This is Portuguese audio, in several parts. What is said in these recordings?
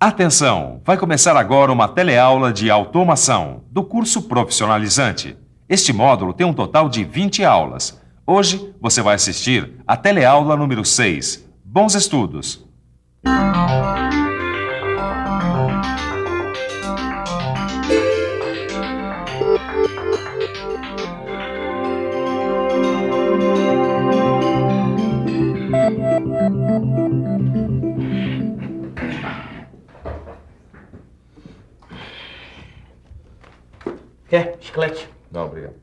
Atenção! Vai começar agora uma teleaula de automação do curso profissionalizante. Este módulo tem um total de 20 aulas. Hoje você vai assistir a teleaula número 6. Bons estudos! Quer chiclete? Não, obrigado.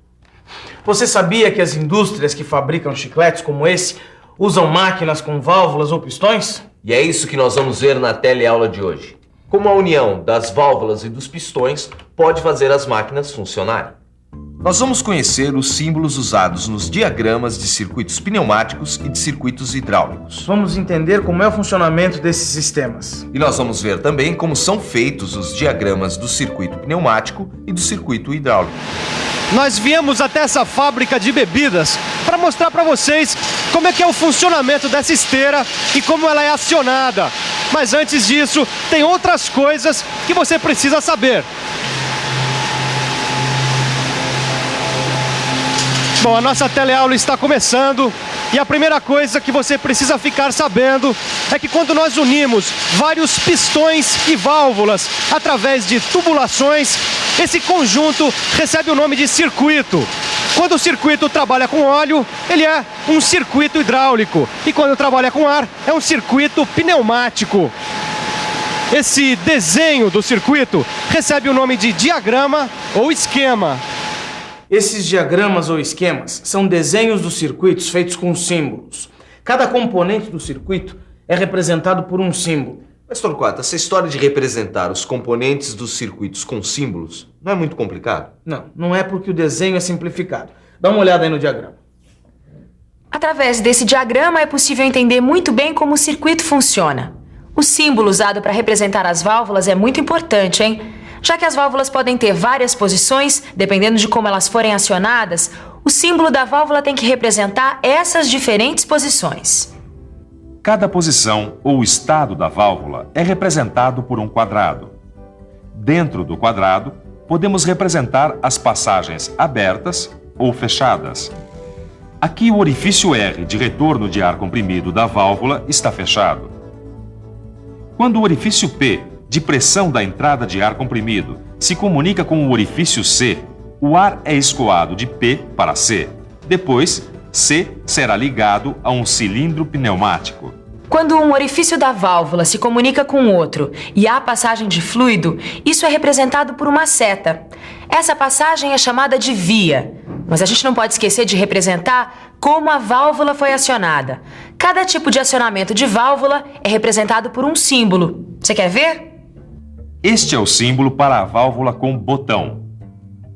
Você sabia que as indústrias que fabricam chicletes como esse usam máquinas com válvulas ou pistões? E é isso que nós vamos ver na teleaula de hoje. Como a união das válvulas e dos pistões pode fazer as máquinas funcionarem. Nós vamos conhecer os símbolos usados nos diagramas de circuitos pneumáticos e de circuitos hidráulicos. Vamos entender como é o funcionamento desses sistemas. E nós vamos ver também como são feitos os diagramas do circuito pneumático e do circuito hidráulico. Nós viemos até essa fábrica de bebidas para mostrar para vocês como é que é o funcionamento dessa esteira e como ela é acionada. Mas antes disso, tem outras coisas que você precisa saber. Bom, a nossa teleaula está começando e a primeira coisa que você precisa ficar sabendo é que quando nós unimos vários pistões e válvulas através de tubulações, esse conjunto recebe o nome de circuito. Quando o circuito trabalha com óleo, ele é um circuito hidráulico e quando trabalha com ar, é um circuito pneumático. Esse desenho do circuito recebe o nome de diagrama ou esquema. Esses diagramas ou esquemas são desenhos dos circuitos feitos com símbolos. Cada componente do circuito é representado por um símbolo. Mas, Torquato, essa história de representar os componentes dos circuitos com símbolos não é muito complicado? Não é porque o desenho é simplificado. Dá uma olhada aí no diagrama. Através desse diagrama é possível entender muito bem como o circuito funciona. O símbolo usado para representar as válvulas é muito importante, hein? Já que as válvulas podem ter várias posições, dependendo de como elas forem acionadas, o símbolo da válvula tem que representar essas diferentes posições. Cada posição ou estado da válvula é representado por um quadrado. Dentro do quadrado, podemos representar as passagens abertas ou fechadas. Aqui o orifício R de retorno de ar comprimido da válvula está fechado. Quando o orifício P de pressão da entrada de ar comprimido se comunica com o orifício C, o ar é escoado de P para C. Depois, C será ligado a um cilindro pneumático. Quando um orifício da válvula se comunica com o outro e há passagem de fluido, isso é representado por uma seta. Essa passagem é chamada de via. Mas a gente não pode esquecer de representar como a válvula foi acionada. Cada tipo de acionamento de válvula é representado por um símbolo. Você quer ver? Este é o símbolo para a válvula com botão.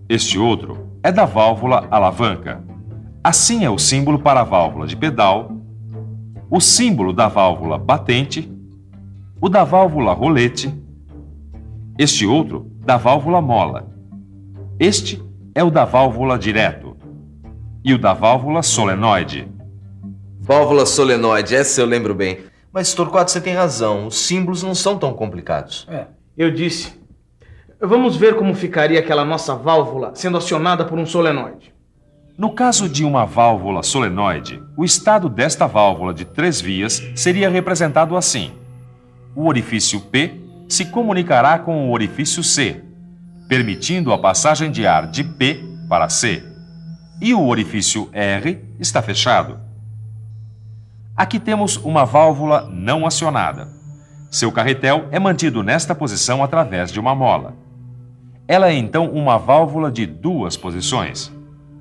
Este outro é da válvula alavanca. Assim é o símbolo para a válvula de pedal, o símbolo da válvula batente, o da válvula rolete, este outro da válvula mola. Este é o da válvula direto e o da válvula solenoide. Válvula solenoide, essa eu lembro bem. Mas, Torquato, você tem razão, os símbolos não são tão complicados. Eu disse. Vamos ver como ficaria aquela nossa válvula sendo acionada por um solenoide. No caso de uma válvula solenoide, o estado desta válvula de 3 vias seria representado assim. O orifício P se comunicará com o orifício C, permitindo a passagem de ar de P para C. E o orifício R está fechado. Aqui temos uma válvula não acionada. Seu carretel é mantido nesta posição através de uma mola. Ela é então uma válvula de 2 posições.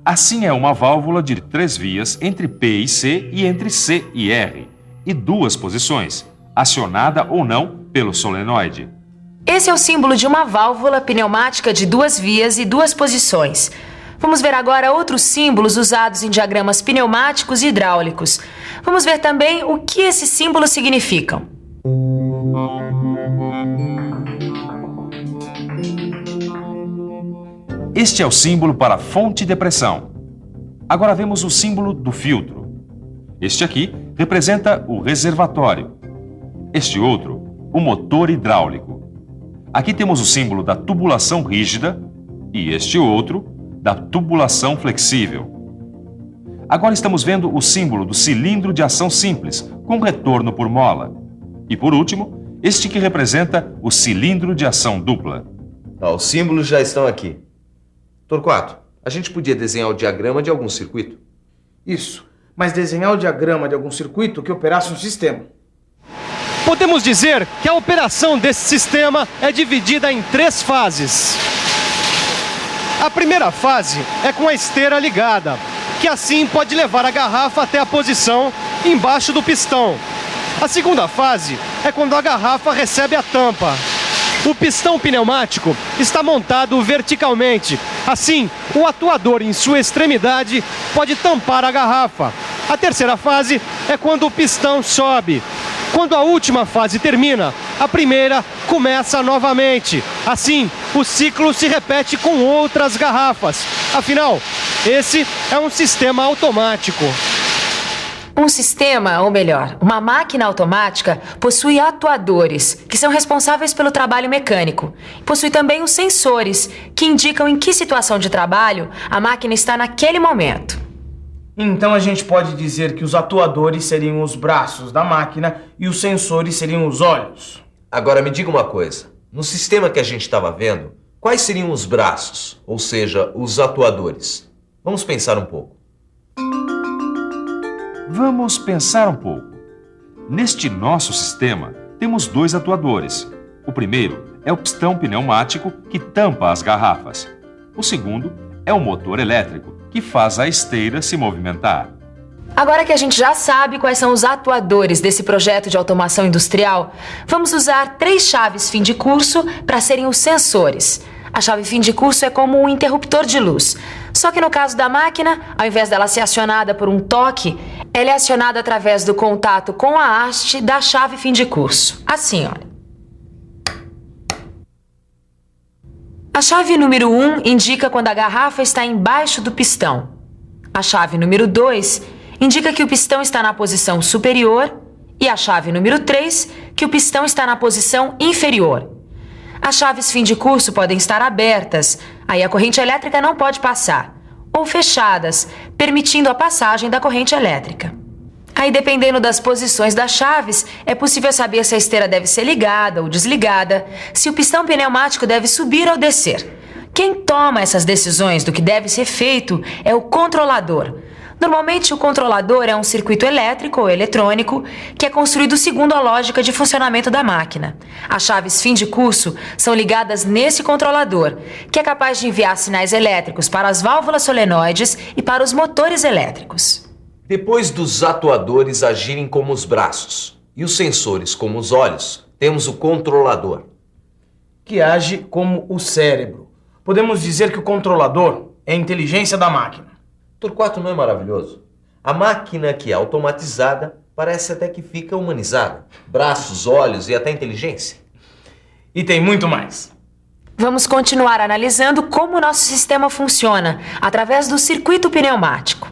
Assim é uma válvula de 3 vias entre P e C e entre C e R, e 2 posições, acionada ou não pelo solenoide. Esse é o símbolo de uma válvula pneumática de 2 vias e 2 posições. Vamos ver agora outros símbolos usados em diagramas pneumáticos e hidráulicos. Vamos ver também o que esses símbolos significam. Este é o símbolo para fonte de pressão. Agora vemos o símbolo do filtro. Este aqui representa o reservatório. Este outro, o motor hidráulico. Aqui temos o símbolo da tubulação rígida e este outro da tubulação flexível. Agora estamos vendo o símbolo do cilindro de ação simples, com retorno por mola. E por último, este que representa o cilindro de ação dupla. Os símbolos já estão aqui. Torquato, a gente podia desenhar o diagrama de algum circuito? Isso, mas desenhar o diagrama de algum circuito que operasse um sistema. Podemos dizer que a operação desse sistema é dividida em 3 fases. A primeira fase é com a esteira ligada, que assim pode levar a garrafa até a posição embaixo do pistão. A segunda fase é quando a garrafa recebe a tampa. O pistão pneumático está montado verticalmente. Assim, o atuador em sua extremidade pode tampar a garrafa. A terceira fase é quando o pistão sobe. Quando a última fase termina, a primeira começa novamente. Assim, o ciclo se repete com outras garrafas. Afinal, esse é um sistema automático. Um sistema, ou melhor, uma máquina automática, possui atuadores, que são responsáveis pelo trabalho mecânico. Possui também os sensores, que indicam em que situação de trabalho a máquina está naquele momento. Então a gente pode dizer que os atuadores seriam os braços da máquina e os sensores seriam os olhos. Agora me diga uma coisa. No sistema que a gente estava vendo, quais seriam os braços, ou seja, os atuadores? Vamos pensar um pouco. Vamos pensar um pouco. Neste nosso sistema, temos 2 atuadores. O primeiro é o pistão pneumático que tampa as garrafas. O segundo é o motor elétrico que faz a esteira se movimentar. Agora que a gente já sabe quais são os atuadores desse projeto de automação industrial, vamos usar 3 chaves fim de curso para serem os sensores. A chave fim de curso é como um interruptor de luz. Só que no caso da máquina, ao invés dela ser acionada por um toque, ela é acionada através do contato com a haste da chave fim de curso. Assim, olha. A chave número 1 indica quando a garrafa está embaixo do pistão. A chave número 2 indica que o pistão está na posição superior e a chave número 3 que o pistão está na posição inferior. As chaves fim de curso podem estar abertas, aí a corrente elétrica não pode passar, ou fechadas, permitindo a passagem da corrente elétrica. Aí, dependendo das posições das chaves, é possível saber se a esteira deve ser ligada ou desligada, se o pistão pneumático deve subir ou descer. Quem toma essas decisões do que deve ser feito é o controlador. Normalmente, o controlador é um circuito elétrico ou eletrônico que é construído segundo a lógica de funcionamento da máquina. As chaves fim de curso são ligadas nesse controlador, que é capaz de enviar sinais elétricos para as válvulas solenoides e para os motores elétricos. Depois dos atuadores agirem como os braços e os sensores como os olhos, temos o controlador, que age como o cérebro. Podemos dizer que o controlador é a inteligência da máquina. Torquato, não é maravilhoso? A máquina que é automatizada parece até que fica humanizada. Braços, olhos e até inteligência. E tem muito mais. Vamos continuar analisando como o nosso sistema funciona através do circuito pneumático.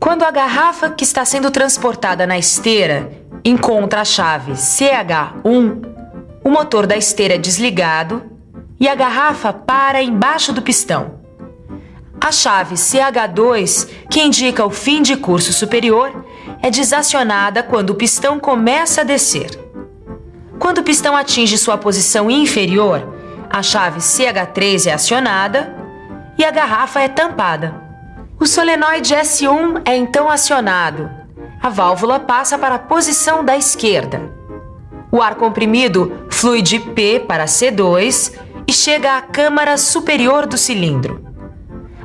Quando a garrafa que está sendo transportada na esteira encontra a chave CH1, o motor da esteira é desligado e a garrafa para embaixo do pistão. A chave CH2, que indica o fim de curso superior, é desacionada quando o pistão começa a descer. Quando o pistão atinge sua posição inferior, a chave CH3 é acionada e a garrafa é tampada. O solenoide S1 é então acionado. A válvula passa para a posição da esquerda. O ar comprimido flui de P para C2 e chega à câmara superior do cilindro.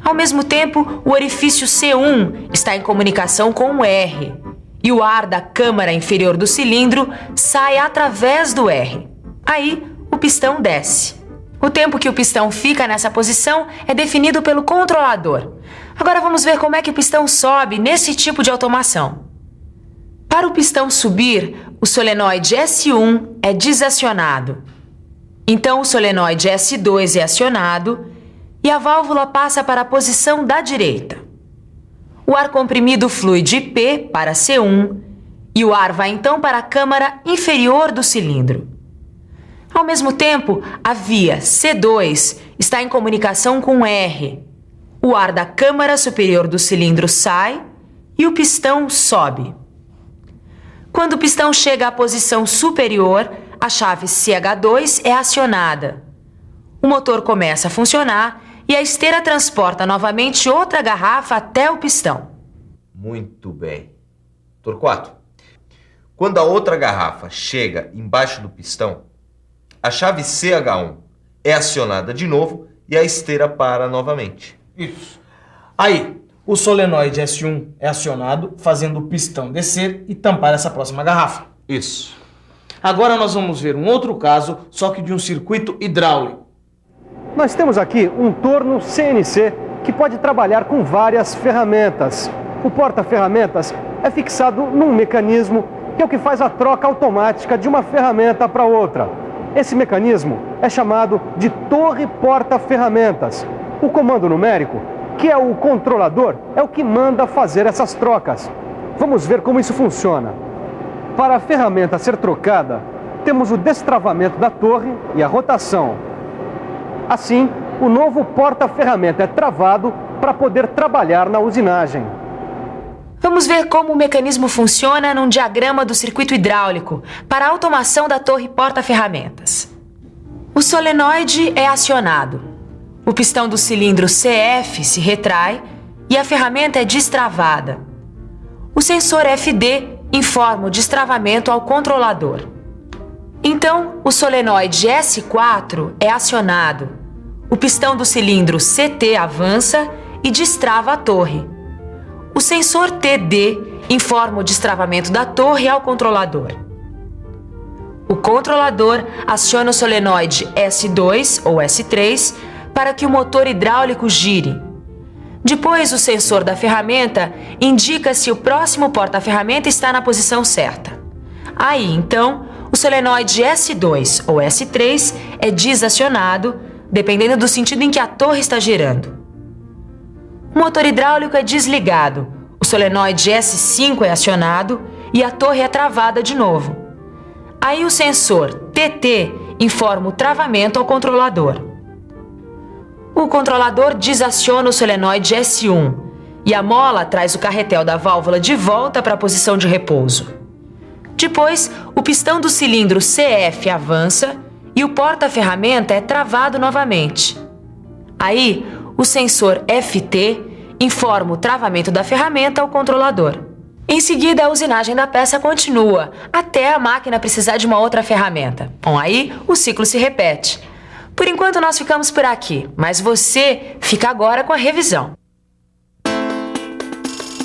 Ao mesmo tempo, o orifício C1 está em comunicação com o R e o ar da câmara inferior do cilindro sai através do R. Aí, o pistão desce. O tempo que o pistão fica nessa posição é definido pelo controlador. Agora vamos ver como é que o pistão sobe nesse tipo de automação. Para o pistão subir, o solenoide S1 é desacionado. Então o solenoide S2 é acionado e a válvula passa para a posição da direita. O ar comprimido flui de P para C1 e o ar vai então para a câmara inferior do cilindro. Ao mesmo tempo, a via C2 está em comunicação com R. O ar da câmara superior do cilindro sai e o pistão sobe. Quando o pistão chega à posição superior, a chave CH2 é acionada. O motor começa a funcionar e a esteira transporta novamente outra garrafa até o pistão. Muito bem. Torquato, quando a outra garrafa chega embaixo do pistão, a chave CH1 é acionada de novo e a esteira para novamente. Isso. Aí, o solenoide S1 é acionado, fazendo o pistão descer e tampar essa próxima garrafa. Isso. Agora nós vamos ver um outro caso, só que de um circuito hidráulico. Nós temos aqui um torno CNC que pode trabalhar com várias ferramentas. O porta-ferramentas é fixado num mecanismo que é o que faz a troca automática de uma ferramenta para outra. Esse mecanismo é chamado de torre porta-ferramentas. O comando numérico, que é o controlador, é o que manda fazer essas trocas. Vamos ver como isso funciona. Para a ferramenta ser trocada, temos o destravamento da torre e a rotação. Assim, o novo porta-ferramenta é travado para poder trabalhar na usinagem. Vamos ver como o mecanismo funciona num diagrama do circuito hidráulico para a automação da torre porta-ferramentas. O solenoide é acionado. O pistão do cilindro CF se retrai e a ferramenta é destravada. O sensor FD informa o destravamento ao controlador. Então, o solenoide S4 é acionado. O pistão do cilindro CT avança e destrava a torre. O sensor TD informa o destravamento da torre ao controlador. O controlador aciona o solenoide S2 ou S3 para que o motor hidráulico gire. Depois, o sensor da ferramenta indica se o próximo porta-ferramenta está na posição certa. Aí, então, o solenoide S2 ou S3 é desacionado, dependendo do sentido em que a torre está girando. O motor hidráulico é desligado, o solenoide S5 é acionado e a torre é travada de novo. Aí o sensor TT informa o travamento ao controlador. O controlador desaciona o solenoide S1 e a mola traz o carretel da válvula de volta para a posição de repouso. Depois, o pistão do cilindro CF avança e o porta-ferramenta é travado novamente. Aí, o sensor FT informa o travamento da ferramenta ao controlador. Em seguida, a usinagem da peça continua, até a máquina precisar de uma outra ferramenta. Bom, aí o ciclo se repete. Por enquanto, nós ficamos por aqui, mas você fica agora com a revisão.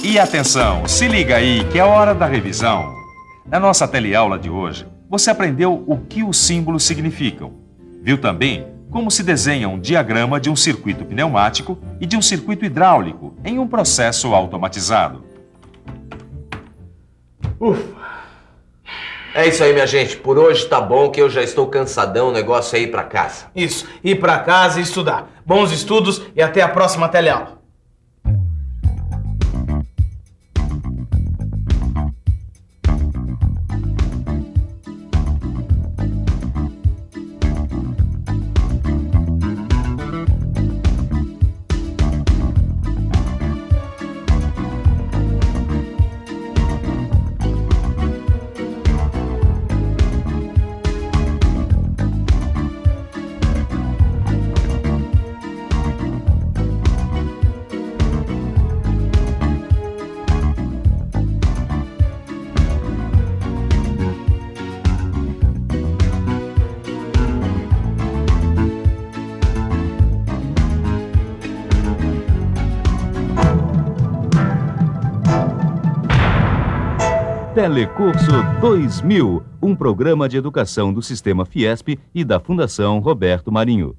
E atenção, se liga aí que é hora da revisão. Na nossa teleaula de hoje, você aprendeu o que os símbolos significam. Viu também como se desenha um diagrama de um circuito pneumático e de um circuito hidráulico em um processo automatizado. Ufa! É isso aí, minha gente. Por hoje tá bom que eu já estou cansadão, o negócio é ir pra casa. Isso, ir para casa e estudar. Bons estudos e até a próxima teleaula. Telecurso 2000, um programa de educação do Sistema Fiesp e da Fundação Roberto Marinho.